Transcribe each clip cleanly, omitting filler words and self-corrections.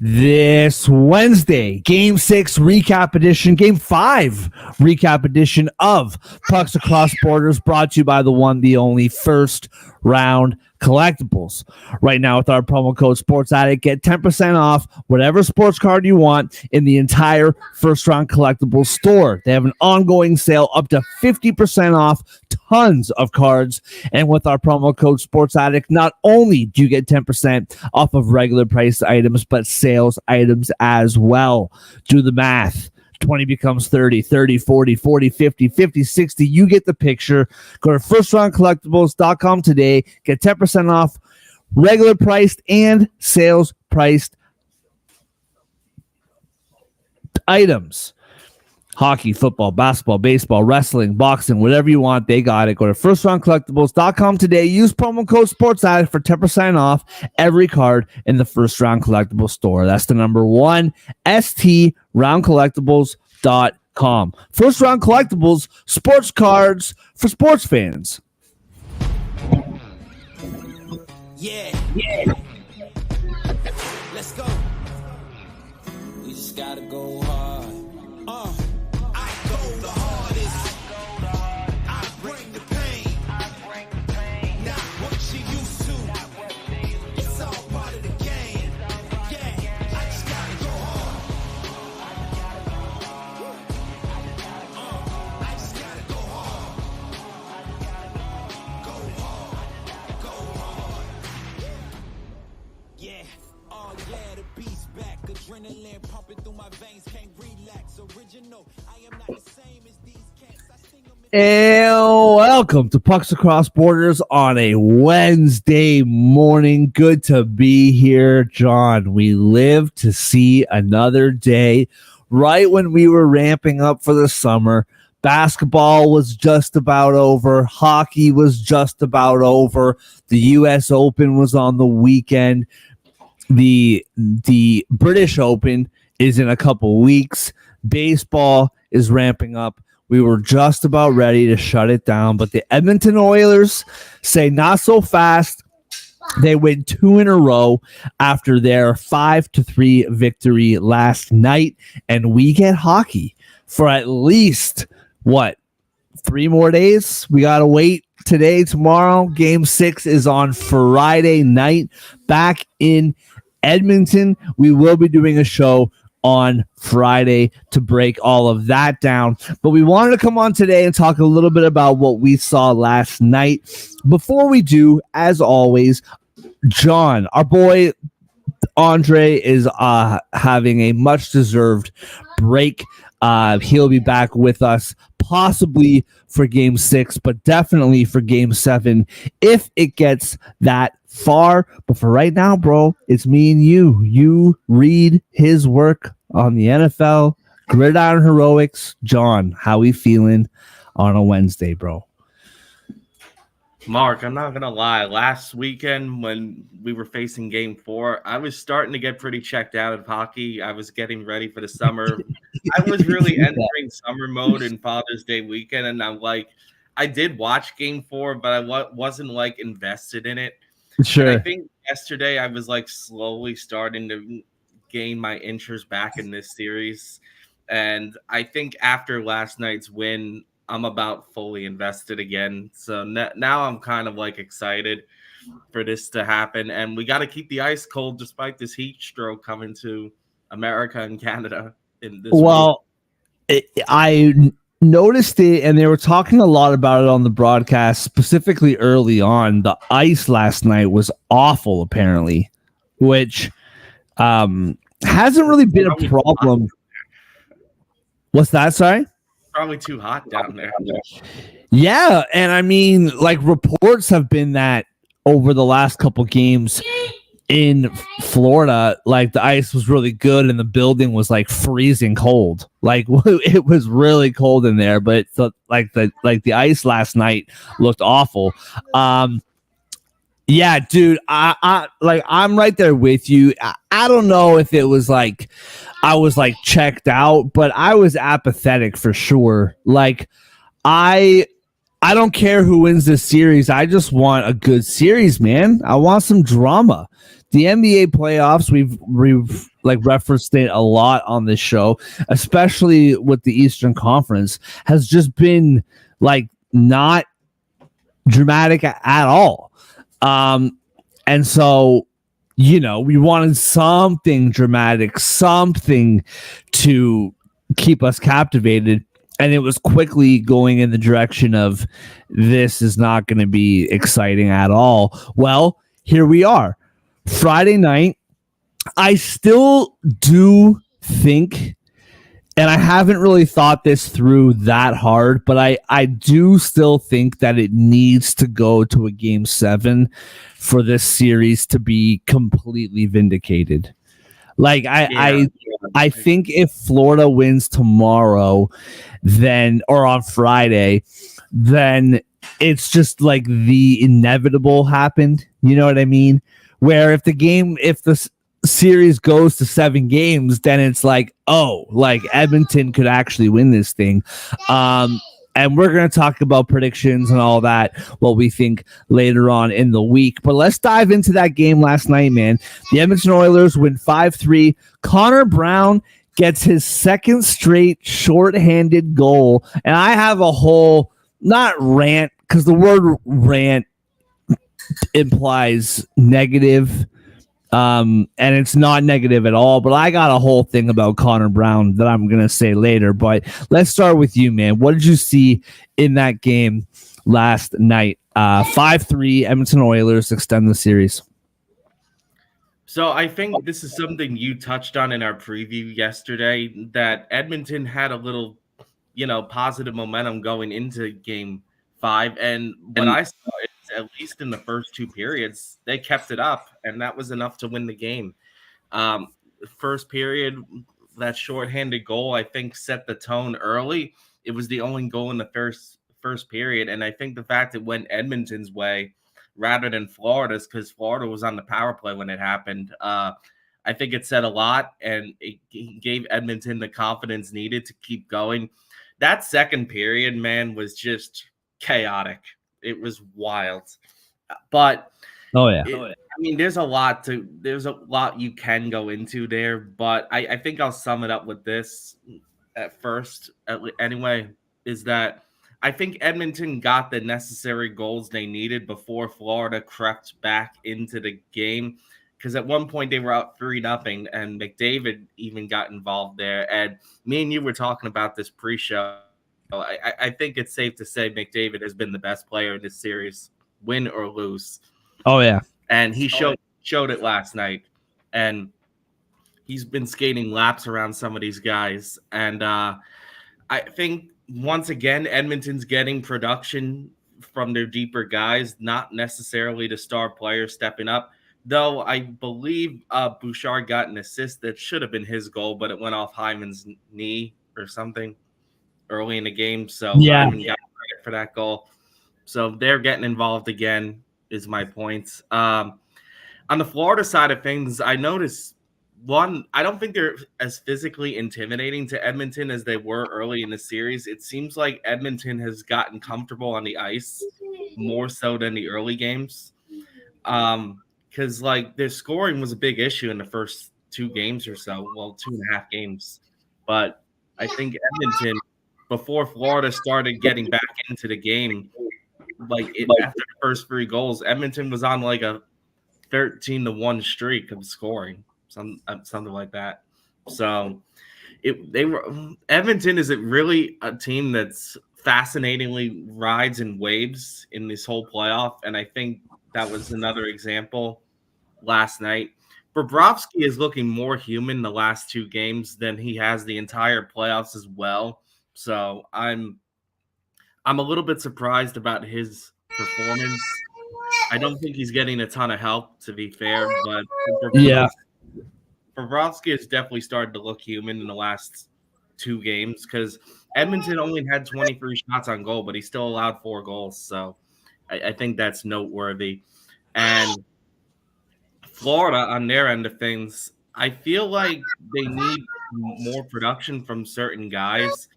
This Wednesday, Game 6 recap edition, Game 5 recap edition of Pucks Across Borders, brought to you by the one, the only First Round Collectibles. Right now with our promo code Sports Addict, get 10% off whatever sports card you want in the entire First Round Collectibles store. They have an ongoing sale up to 50% off tons of cards. And with our promo code Sports Addict, not only do you get 10% off of regular priced items, but sales items as well. Do the math. 20 becomes 30, 30, 40, 40, 50, 50, 60. You get the picture. Go to firstroundcollectibles.com today. Get 10% off regular priced and sales priced items. Hockey, football, basketball, baseball, wrestling, boxing, whatever you want, they got it. Go to firstroundcollectibles.com today. Use promo code SportsAddict for 10% off every card in the First Round Collectibles store. That's the number one, STRoundcollectibles.com. First Round Collectibles, sports cards for sports fans. Yeah. Let's go. We just gotta go hard. I go the hardest. I bring the pain. Not what you used to. It's all part of the game. Yeah, I just gotta go hard. I just gotta go hard. Go hard. Go hard. Yeah. Oh yeah, the beat's back. Adrenaline pumping through my veins. Can't relax. Original. I am not the same as these cats. I sing them in And welcome to Pucks Across Borders on a Wednesday morning. Good to be here, John. We live to see another day. Right when we were ramping up for the summer, basketball was just about over. Hockey was just about over. The U.S. Open was on the weekend. The British Open is in a couple weeks. Baseball is ramping up. We were just about ready to shut it down, but the Edmonton Oilers say not so fast. They win 2 in a row after their 5-3 victory last night, and we get hockey for at least, 3 more days? We got to wait today, tomorrow. Game 6 is on Friday night back in Edmonton. We will be doing a show on Friday to break all of that down. But we wanted to come on today and talk a little bit about what we saw last night. Before we do, as always, John, our boy Andre is having a much-deserved break. He'll be back with us possibly for Game 6, but definitely for Game 7 if it gets that far. But for right now, bro, it's me and you. You read his work on the NFL, Gridiron Heroics. John, how we feeling on a Wednesday, bro? Mark, I'm not going to lie. Last weekend when we were facing Game 4, I was starting to get pretty checked out of hockey. I was getting ready for the summer. I was really entering summer mode in Father's Day weekend, and I did watch Game 4, but I wasn't, invested in it. Sure. And I think yesterday I was, slowly starting to gain my interest back in this series. And I think after last night's win, I'm about fully invested again. So now I'm kind of excited for this to happen. And we got to keep the ice cold despite this heat stroke coming to America and Canada in this week. I noticed it, and they were talking a lot about it on the broadcast, specifically early on. The ice last night was awful, apparently, which hasn't really been a problem. What's that? Sorry? Probably too hot down there. Yeah, and I mean, reports have been that over the last couple games in Florida, the ice was really good and the building was freezing cold. It was really cold in there, but the ice last night looked awful. Yeah, dude, I'm right there with you. I don't know if it was I was checked out, but I was apathetic for sure. I don't care who wins this series. I just want a good series, man. I want some drama. the NBA playoffs, we've like referenced it a lot on this show, especially with the Eastern Conference, has just been like not dramatic at all. Um, and so, we wanted something dramatic, something to keep us captivated. And it was quickly going in the direction of this is not going to be exciting at all. Well, here we are. Friday night. I still do think, and I haven't really thought this through that hard, but I do still think that it needs to go to a game 7 for this series to be completely vindicated. Like I think if Florida wins tomorrow, then or on Friday, then it's just like the inevitable happened. You know what I mean? Where if the series goes to 7 games, then it's like, oh, like Edmonton could actually win this thing. And we're going to talk about predictions and all that, what we think later on in the week. But let's dive into that game last night, man. The Edmonton Oilers win 5-3. Connor Brown gets his second straight shorthanded goal. And I have a whole, not rant, because the word rant implies negative. And it's not negative at all, but I got a whole thing about Connor Brown that I'm going to say later. But let's start with you, man. What did you see in that game last night? 5-3, Edmonton Oilers extend the series. So I think this is something you touched on in our preview yesterday, that Edmonton had a little, positive momentum going into game 5. And what I saw is, at least in the first 2 periods, they kept it up, and that was enough to win the game. First period, that shorthanded goal, I think, set the tone early. It was the only goal in the first period, and I think the fact it went Edmonton's way rather than Florida's, because Florida was on the power play when it happened, I think it said a lot, and it gave Edmonton the confidence needed to keep going. That second period, man, was just chaotic. It was wild. But I mean, there's a lot you can go into there, but I think I'll sum it up with this at first, anyway, is that I think Edmonton got the necessary goals they needed before Florida crept back into the game. Because at one point they were out 3-0, and McDavid even got involved there. And me and you were talking about this pre-show. I think it's safe to say McDavid has been the best player in this series, win or lose. Oh, yeah. And he showed it last night. And he's been skating laps around some of these guys. And I think, once again, Edmonton's getting production from their deeper guys, not necessarily the star players stepping up. Though I believe Bouchard got an assist that should have been his goal, but it went off Hyman's knee or something early in the game. So Hyman got credit for that goal. So they're getting involved again, is my point. On the Florida side of things, I noticed I don't think they're as physically intimidating to Edmonton as they were early in the series. It seems like Edmonton has gotten comfortable on the ice more so than the early games. Because like their scoring was a big issue in the first 2 games or so. Well, 2.5 games. But I think Edmonton, before Florida started getting back into the game, after the first 3 goals, Edmonton was on like a 13-1 streak of scoring, something like that. So Edmonton is really a team that's fascinatingly rides in waves in this whole playoff, and I think that was another example last night. Bobrovsky is looking more human the last 2 games than he has the entire playoffs as well. So I'm a little bit surprised about his performance. I don't think he's getting a ton of help, to be fair, but Bobrovsky has definitely started to look human in the last 2 games, because Edmonton only had 23 shots on goal, but he still allowed 4 goals. So I think that's noteworthy. And Florida, on their end of things, I feel like they need more production from certain guys.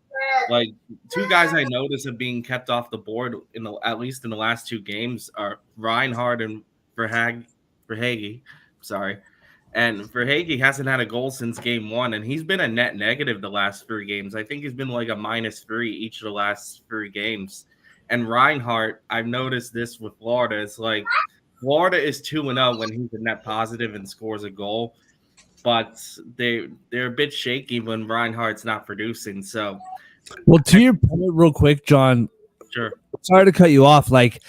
Like 2 guys I notice are being kept off the board at least in the last 2 games are Reinhart and Verhaeghe. Sorry. And Verhaeghe hasn't had a goal since game one, and he's been a net negative the last 3 games. I think he's been like a -3 each of the last 3 games. And Reinhardt, I've noticed this with Florida. It's like Florida is 2-0 when he's a net positive and scores a goal, but they're a bit shaky when Reinhardt's not producing. So, well, to your point, real quick, John. sure. Sorry to cut you off. Like,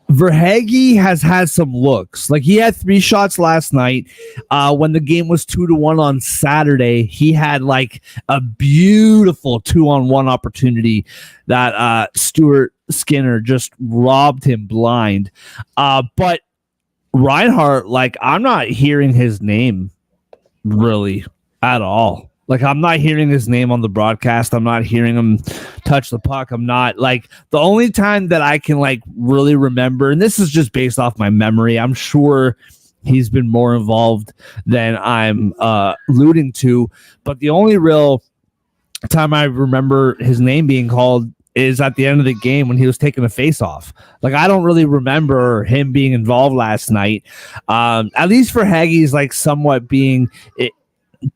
Verhaeghe has had some looks. Like, he had 3 shots last night. When the game was 2-1 on Saturday, he had like a beautiful 2-on-1 opportunity that Stuart Skinner just robbed him blind. But Reinhardt, like, I'm not hearing his name really at all. Like, I'm not hearing his name on the broadcast. I'm not hearing him touch the puck. I'm not, like, the only time that I can, like, really remember, and this is just based off my memory, I'm sure he's been more involved than I'm alluding to, but the only real time I remember his name being called is at the end of the game when he was taking a face-off. Like, I don't really remember him being involved last night. At least for Haggis, like, somewhat being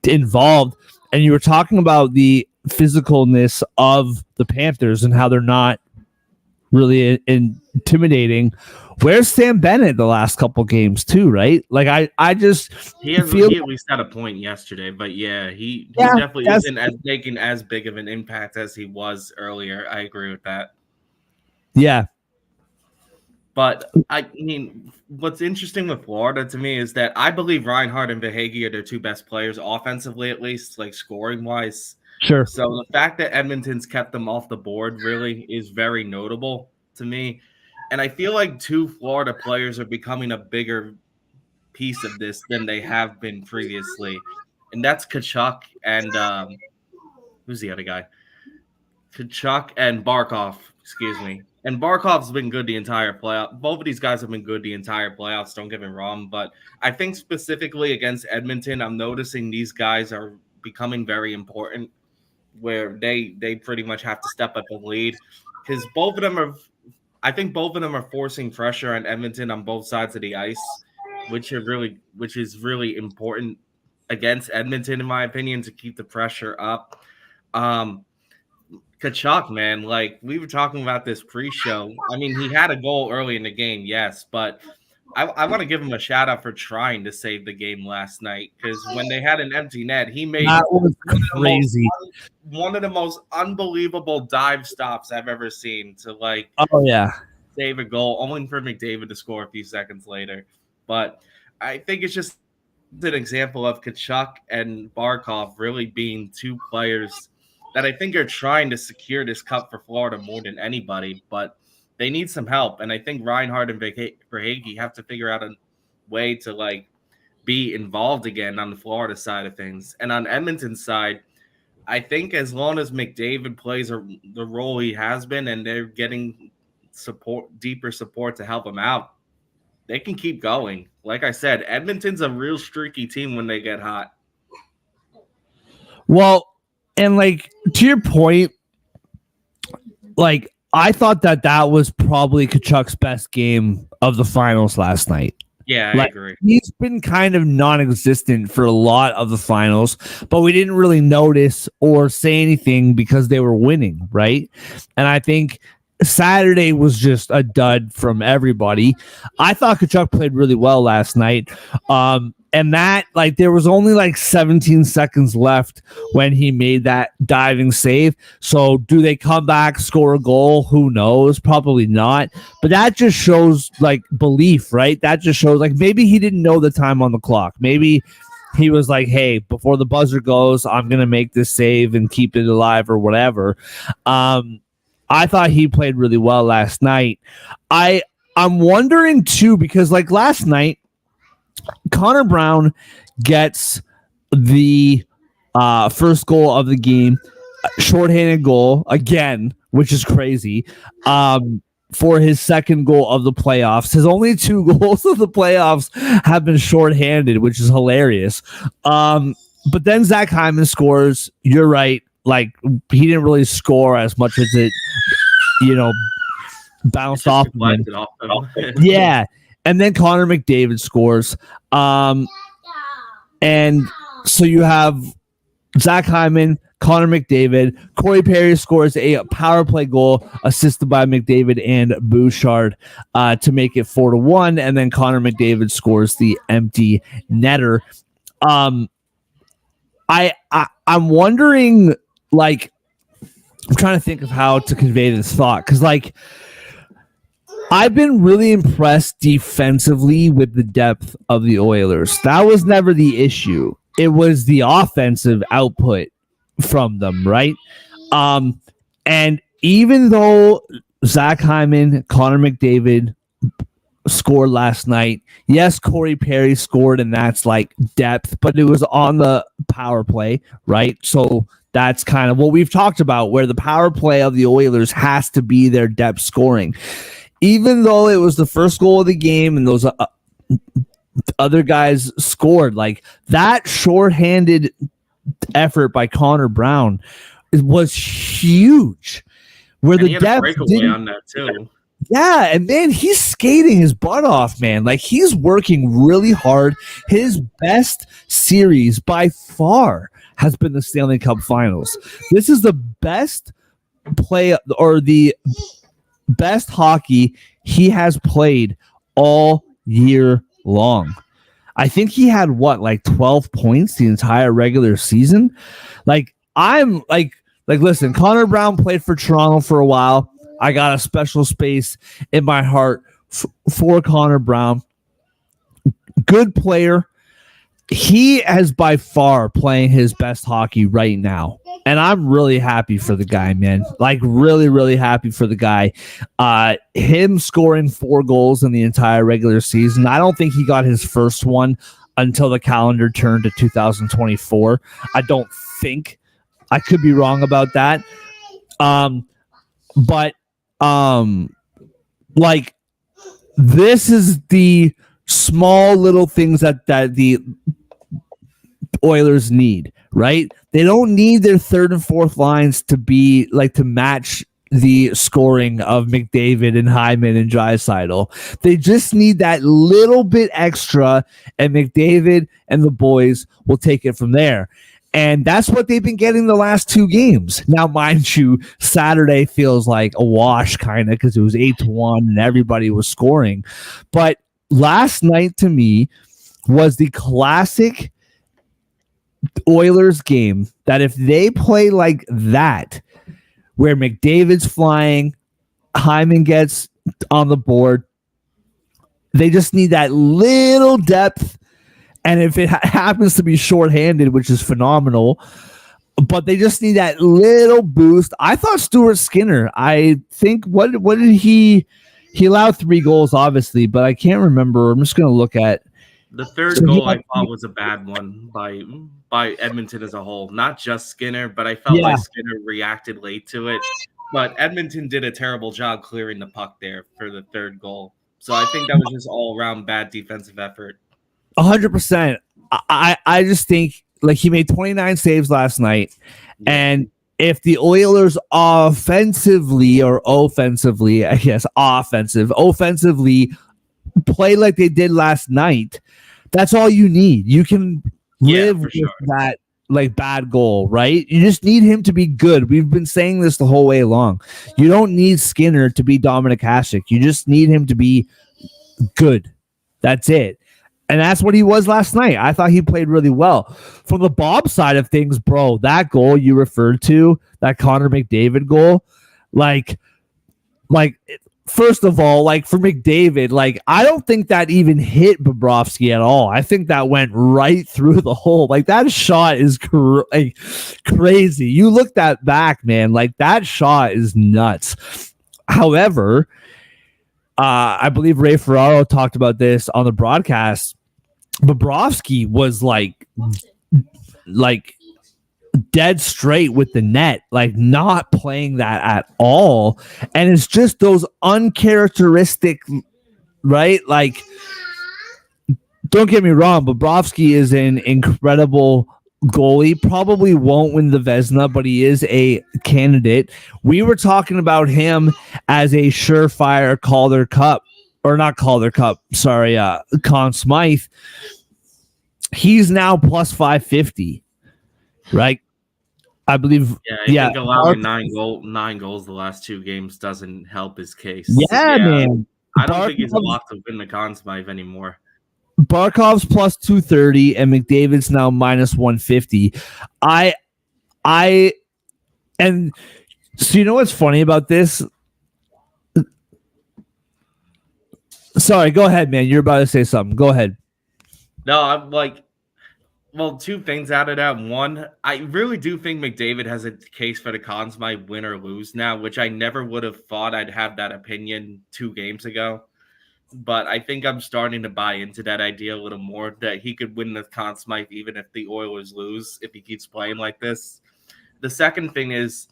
involved. And you were talking about the physicalness of the Panthers and how they're not really intimidating. Where's Sam Bennett the last couple games too, right? Like, I just he at least had a point yesterday, but he definitely isn't making as big of an impact as he was earlier. I agree with that. Yeah. But I mean, what's interesting with Florida to me is that I believe Reinhardt and Verhaeghe are their 2 best players offensively, at least, like, scoring wise. Sure. So the fact that Edmonton's kept them off the board really is very notable to me. And I feel like 2 Florida players are becoming a bigger piece of this than they have been previously. And that's Tkachuk and who's the other guy? Tkachuk and Barkov, excuse me. And Barkov's been good the entire playoff. Both of these guys have been good the entire playoffs, don't get me wrong. But I think specifically against Edmonton, I'm noticing these guys are becoming very important, where they pretty much have to step up and lead. Because both of them are forcing pressure on Edmonton on both sides of the ice, which is really important against Edmonton, in my opinion, to keep the pressure up. Tkachuk, man, like, we were talking about this pre-show. I mean, he had a goal early in the game, yes, but I want to give him a shout out for trying to save the game last night, because when they had an empty net, he made that was crazy. One of the most unbelievable dive stops I've ever seen to, like, save a goal, only for McDavid to score a few seconds later. But I think it's just an example of Tkachuk and Barkov really being 2 players that I think are trying to secure this cup for Florida more than anybody, but they need some help. And I think Reinhardt and Verhaeghe have to figure out a way to, like, be involved again on the Florida side of things. And on Edmonton's side, I think as long as McDavid plays the role he has been, and they're getting deeper support to help him out, they can keep going. Like I said, Edmonton's a real streaky team when they get hot. Well, and, like, to your point, like, I thought that was probably Tkachuk's best game of the finals last night. Yeah, like, I agree. He's been kind of non-existent for a lot of the finals, but we didn't really notice or say anything because they were winning, right? And I think Saturday was just a dud from everybody. I thought Tkachuk played really well last night. And that, like, there was only like 17 seconds left when he made that diving save. So do they come back, score a goal? Who knows? Probably not. But that just shows, like, belief, right? That just shows, like, maybe he didn't know the time on the clock. Maybe he was like, hey, before the buzzer goes, I'm going to make this save and keep it alive or whatever. I thought he played really well last night. I'm wondering, too, because, like, last night, Connor Brown gets the first goal of the game, shorthanded goal again, which is crazy, for his second goal of the playoffs. His only 2 goals of the playoffs have been shorthanded, which is hilarious. But then Zach Hyman scores. You're right. Like, he didn't really score as much as it, bounced off of him. Off of him. Yeah. and then Connor McDavid scores. And so you have Zach Hyman, Connor McDavid, Corey Perry scores a power play goal assisted by McDavid and Bouchard to make it 4-1, and then Connor McDavid scores the empty netter. I'm wondering, like, I'm trying to think of how to convey this thought, because, like, I've been really impressed defensively with the depth of the Oilers. That was never the issue. It was the offensive output from them, right? And even though Zach Hyman, Connor McDavid scored last night, yes, Corey Perry scored, and that's like depth, but it was on the power play, right? So that's kind of what we've talked about, where the power play of the Oilers has to be their depth scoring. Even though it was the first goal of the game and those other guys scored, like that shorthanded effort by Connor Brown was huge. Where And the he had a depth breakaway on that too. yeah, and then he's skating his butt off, man. Like he's working really hard. His best series by far has been the Stanley Cup Finals. This is the best play or the best hockey he has played all year long. I think he had like 12 points the entire regular season. Like I'm like listen, Connor Brown played for Toronto for a while. I got a special space in my heart for Connor Brown. Good player. He is by far playing his best hockey right now. And I'm really happy for the guy, man. Like really, really happy for the guy. Him scoring 4 goals in the entire regular season. I don't think he got his first one until the calendar turned to 2024. I don't think. I could be wrong about that. But like this is the small little things that the Oilers need, right? They don't need their third and fourth lines to be like to match the scoring of McDavid and Hyman and Draisaitl. They just need that little bit extra, and McDavid and the boys will take it from there. And that's what they've been getting the last 2 games. Now, mind you, Saturday feels like a wash kind of because it was 8-1 and everybody was scoring. But last night to me was the classic Oilers game that if they play like that, where McDavid's flying, Hyman gets on the board, they just need that little depth. And if it happens to be shorthanded, which is phenomenal, but they just need that little boost. I thought Stuart Skinner, I think, what did he allowed 3 goals, obviously, but I can't remember. I'm just going to look at. The third goal I thought was a bad one by Edmonton as a whole. Not just Skinner, but I felt like Skinner reacted late to it. But Edmonton did a terrible job clearing the puck there for the third goal. So I think that was just all around bad defensive effort. 100%. I just think like he made 29 saves last night, and if the Oilers offensively, I guess offensively play like they did last night, that's all you need. You can live with that like bad goal, right? You just need him to be good. We've been saying this the whole way along. You don't need Skinner to be Dominik Hasek. You just need him to be good. That's it. And that's what he was last night. I thought he played really well. From the Bob side of things, bro, that goal you referred to, that Connor McDavid goal, like first of all, like for McDavid, like I don't think that even hit Bobrovsky at all. I think that went right through the hole. Like that shot is crazy. You look that back, man, like that shot is nuts. However, I believe Ray Ferraro talked about this on the broadcast. Bobrovsky was like dead straight with the net, like not playing that at all. And it's just those uncharacteristic, right? Like, don't get me wrong, Bobrovsky is an incredible goalie. Probably won't win the Vezina, but he is a candidate. We were talking about him as a surefire Calder Cup or not Calder Cup, sorry, Conn Smythe, he's now plus 550, right? I believe. Yeah, I Yeah. think allowing 9 goals the last 2 games doesn't help his case. Yeah, man. I don't think he's a lock to win the Conn Smythe anymore. Barkov's plus 230 and McDavid's now minus 150. And so you know what's funny about this? Sorry, go ahead, man. You're about to say something. Go ahead. No, I'm like, well, 2 things out of that. One, I really do think McDavid has a case for the Conn Smythe win or lose now, which I never would have thought I'd have that opinion 2 games ago. But I think I'm starting to buy into that idea a little more, that he could win the Conn Smythe even if the Oilers lose, if he keeps playing like this. The second thing is,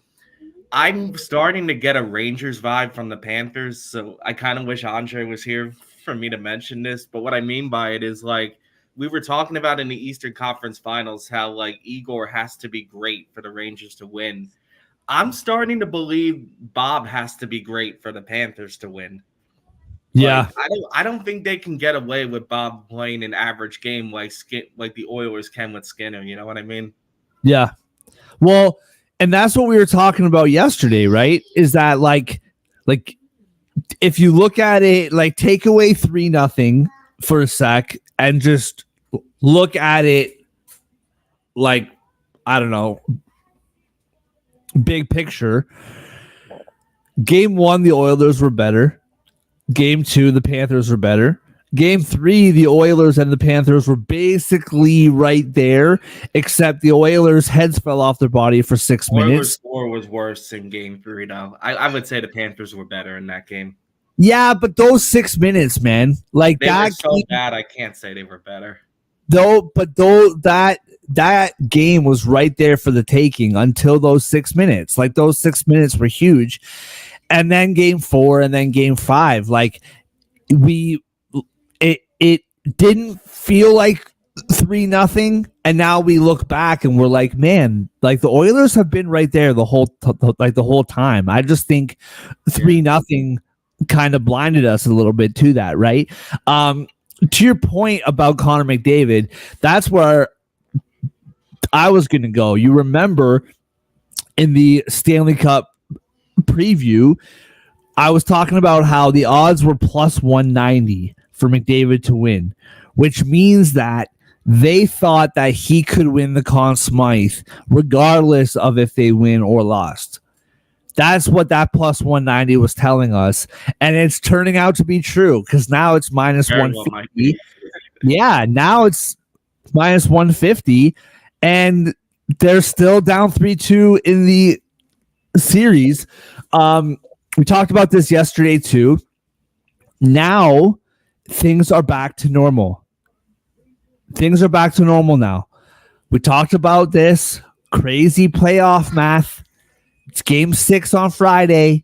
I'm starting to get a Rangers vibe from the Panthers, so I kind of wish Andre was here for me to mention this. But what I mean by it is, like, we were talking about in the Eastern Conference Finals how, like, Igor has to be great for the Rangers to win. I'm starting to believe Bob has to be great for the Panthers to win. Yeah. Like, I don't think they can get away with Bob playing an average game like the Oilers can with Skinner. You know what I mean? Yeah. Well, and that's what we were talking about yesterday, right? Is that like if you look at it, like, take away 3-0 for a sec and just look at it like, I don't know, big picture. Game 1, the Oilers were better. Game 2, the Panthers were better. Game 3, the Oilers and the Panthers were basically right there, except the Oilers' heads fell off their body for 6 minutes. Oilers' score was worse in Game 3, though. I would say the Panthers were better in that game. Yeah, but those 6 minutes, man, like they that were so game, bad. I can't say they were better. Though that game was right there for the taking until those 6 minutes. Like, those 6 minutes were huge. And then Game 4 and then Game 5, like, it didn't feel like 3-0, and now we look back and we're like, man, like, the Oilers have been right there the whole time. I just think 3-0 kind of blinded us a little bit to that, right? To your point about Connor McDavid, that's where I was going to go. You remember in the Stanley Cup preview, I was talking about how the odds were plus 190 for McDavid to win, which means that they thought that he could win the Conn Smythe regardless of if they win or lost. That's what that plus 190 was telling us, and it's turning out to be true, because now it's minus 150. Yeah, now it's minus 150, and they're still down 3-2 in the series. We talked about this yesterday too. Now things are back to normal. Things are back to normal now. We talked about this crazy playoff math. It's Game 6 on Friday.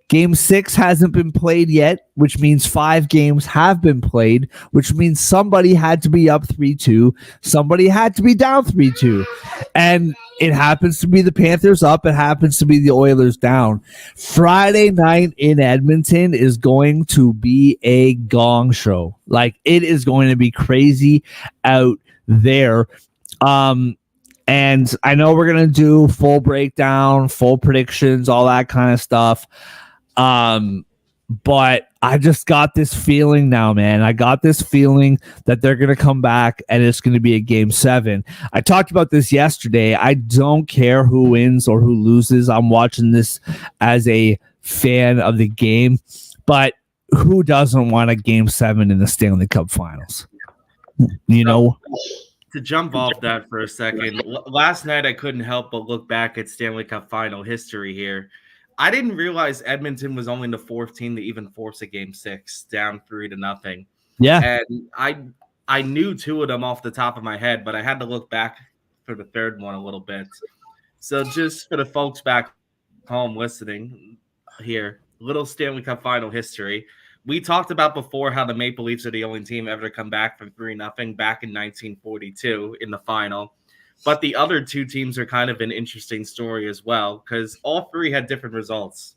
Game 6 hasn't been played yet, which means 5 games have been played, which means somebody had to be up 3-2. Somebody had to be down 3-2. And it happens to be the Panthers up. It happens to be the Oilers down. Friday night in Edmonton is going to be a gong show. Like, it is going to be crazy out there. And I know we're going to do full breakdown, full predictions, all that kind of stuff. But I just got this feeling now, man. I got this feeling that they're going to come back and it's going to be a Game 7. I talked about this yesterday. I don't care who wins or who loses. I'm watching this as a fan of the game. But who doesn't want a Game 7 in the Stanley Cup Finals? You know? To jump off that for a second, last night I couldn't help but look back at Stanley Cup final history here. I didn't realize Edmonton was only the 4th team to even force a Game 6 down 3-0. Yeah. And I knew 2 of them off the top of my head, but I had to look back for the third one a little bit. So just for the folks back home listening here, little Stanley Cup final history. We talked about before how the Maple Leafs are the only team ever to come back from 3-0 back in 1942 in the final. But the other 2 teams are kind of an interesting story as well, because all 3 had different results.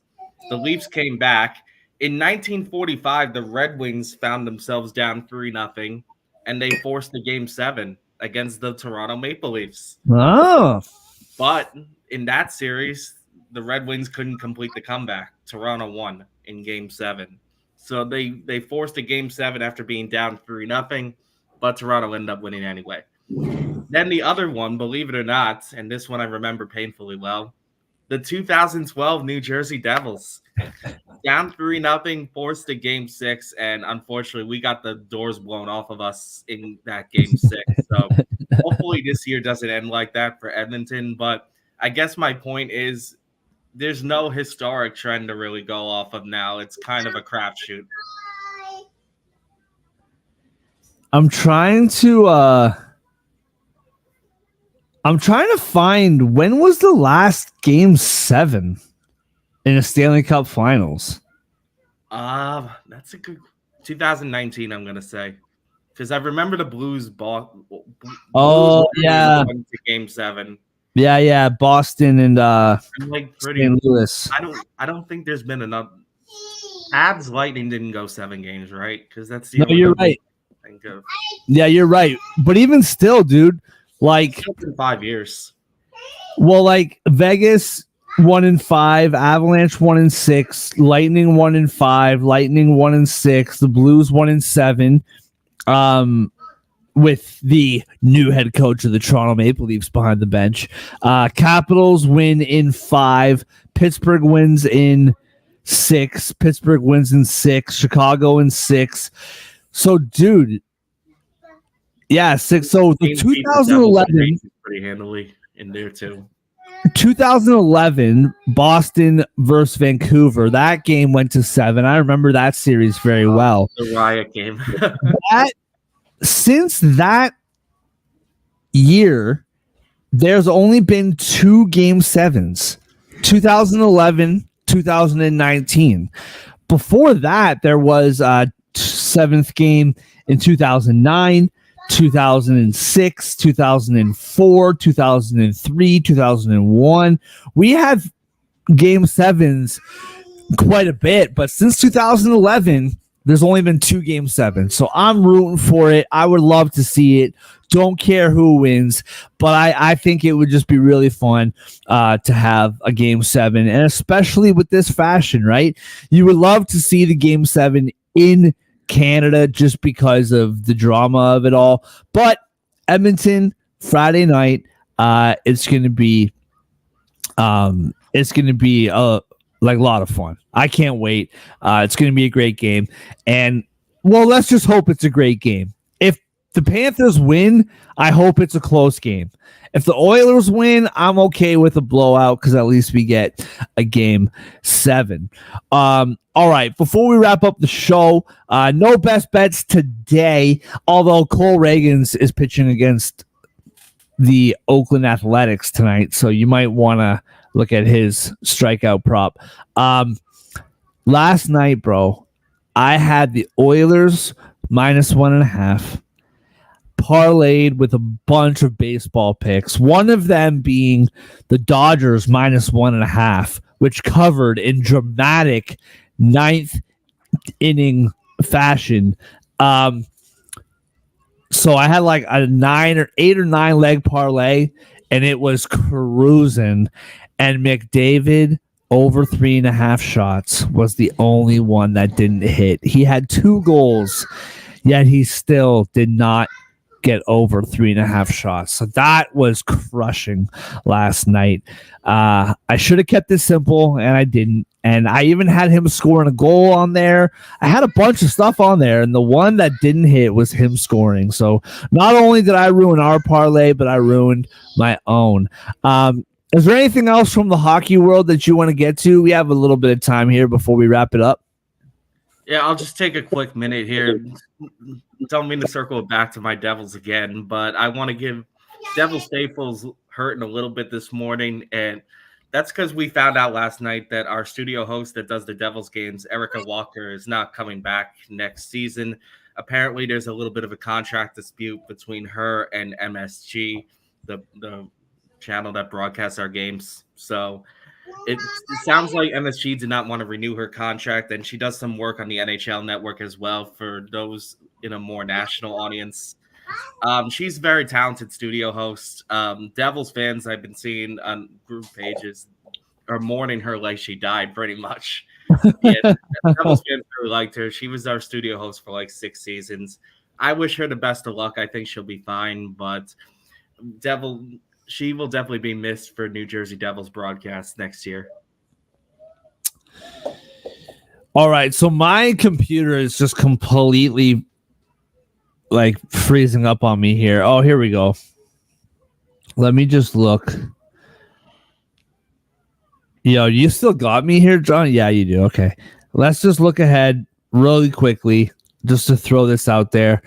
The Leafs came back In 1945, the Red Wings found themselves down 3-0, and they forced a game 7 against the Toronto Maple Leafs. Oh, But in that series, the Red Wings couldn't complete the comeback. Toronto won in game 7. So they forced a game 7 after being down 3-0, but Toronto ended up winning anyway. Then the other one, believe it or not, and this one I remember painfully well, the 2012 New Jersey Devils. Down 3-0, forced to game 6, and unfortunately we got the doors blown off of us in that game 6. So hopefully this year doesn't end like that for Edmonton. But I guess my point is there's no historic trend to really go off of now. It's kind of a crapshoot. I'm trying to find when was the last game 7 in a Stanley Cup Finals. That's a good 2019, I'm gonna say. Because I remember the Blues Oh, yeah. went to game 7. Yeah, Boston and I'm like St. Louis. I don't think there's been enough. Habs Lightning didn't go 7 games, right? Because that's the No, you're right. I think of. Yeah, you're right. But even still, dude, like It's been 5 years. well, like Vegas 1-5, Avalanche 1-6, Lightning 1-5, Lightning 1-6, the Blues 1-7. With the new head coach of the Toronto Maple Leafs behind the bench. Capitals win in 5. Pittsburgh wins in 6. Pittsburgh wins in 6. Chicago in 6. So, dude, yeah, 6. So the 2011 pretty handily in there too. 2011 Boston versus Vancouver. That game went to 7. I remember that series very well. The Riot game. Since that year, there's only been 2 game 7s, 2011, 2019. Before that, there was a 7th game in 2009, 2006, 2004, 2003, 2001. We had game 7s quite a bit, but since 2011, there's only been 2 game 7s. So I'm rooting for it. I would love to see it. Don't care who wins, but I think it would just be really fun to have a game 7, and especially with this fashion, right? You would love to see the game 7 in Canada just because of the drama of it all. But Edmonton, Friday night, it's going to be like a lot of fun. I can't wait. It's going to be a great game. And, well, let's just hope it's a great game. If the Panthers win, I hope it's a close game. If the Oilers win, I'm okay with a blowout because at least we get a game 7. All right, before we wrap up the show, no best bets today, although Cole Reagans is pitching against the Oakland Athletics tonight, so you might want to look at his strikeout prop. Last night, bro, I had the Oilers -1.5 parlayed with a bunch of baseball picks. One of them being the Dodgers -1.5, which covered in dramatic 9th inning fashion. So I had like a 8 or 9 leg parlay, and it was cruising. And McDavid over 3.5 shots was the only one that didn't hit. He had 2 goals, yet he still did not get over 3.5 shots. So that was crushing last night. I should have kept it simple, and I didn't. And I even had him scoring a goal on there. I had a bunch of stuff on there, and the one that didn't hit was him scoring. So not only did I ruin our parlay, but I ruined my own. Is there anything else from the hockey world that you want to get to? We have a little bit of time here before we wrap it up. Yeah, I'll just take a quick minute here. Don't mean to circle back to my Devils again, but I want to give Devils Staples hurting a little bit this morning, and that's because we found out last night that our studio host that does the Devils games, Erica Walker, is not coming back next season. Apparently, there's a little bit of a contract dispute between her and MSG, the channel that broadcasts our games. So it sounds like MSG did not want to renew her contract, and she does some work on the NHL Network as well for those in a more national audience. She's a very talented studio host. Devils fans I've been seeing on group pages are mourning her like she died, pretty much. Yeah, Devils fans really liked her. She was our studio host for like 6 seasons. I wish her the best of luck. I think she'll be fine, but she will definitely be missed for New Jersey Devils broadcast next year. All right, so my computer is just completely like freezing up on me here. Oh, here we go. Let me just look. Yo, you still got me here, John? Yeah, you do. Okay. Let's just look ahead really quickly just to throw this out there.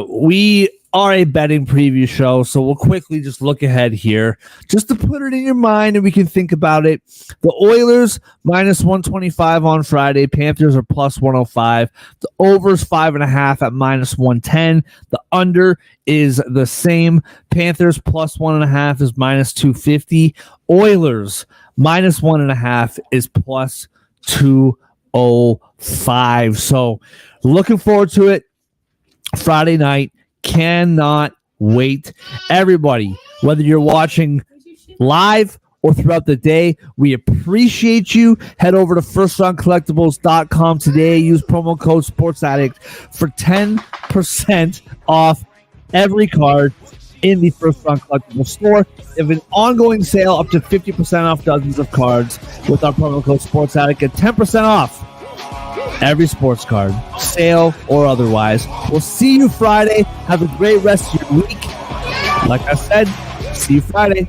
We are a betting preview show, so we'll quickly just look ahead here just to put it in your mind and we can think about it. The Oilers minus 125 on Friday. Panthers are plus 105. The over's 5.5 at minus 110. The under is the same. Panthers plus 1.5 is minus 250. Oilers minus 1.5 is plus 205. So looking forward to it. Friday night. Cannot wait. Everybody, whether you're watching live or throughout the day, we appreciate you. Head over to firstruncollectibles.com today. Use promo code SportsAddict for 10% off every card in the First Run Collectibles store. We have an ongoing sale up to 50% off dozens of cards with our promo code SportsAddict. Get 10% off every sports card, sale or otherwise. We'll see you Friday. Have a great rest of your week. Like I said, see you Friday.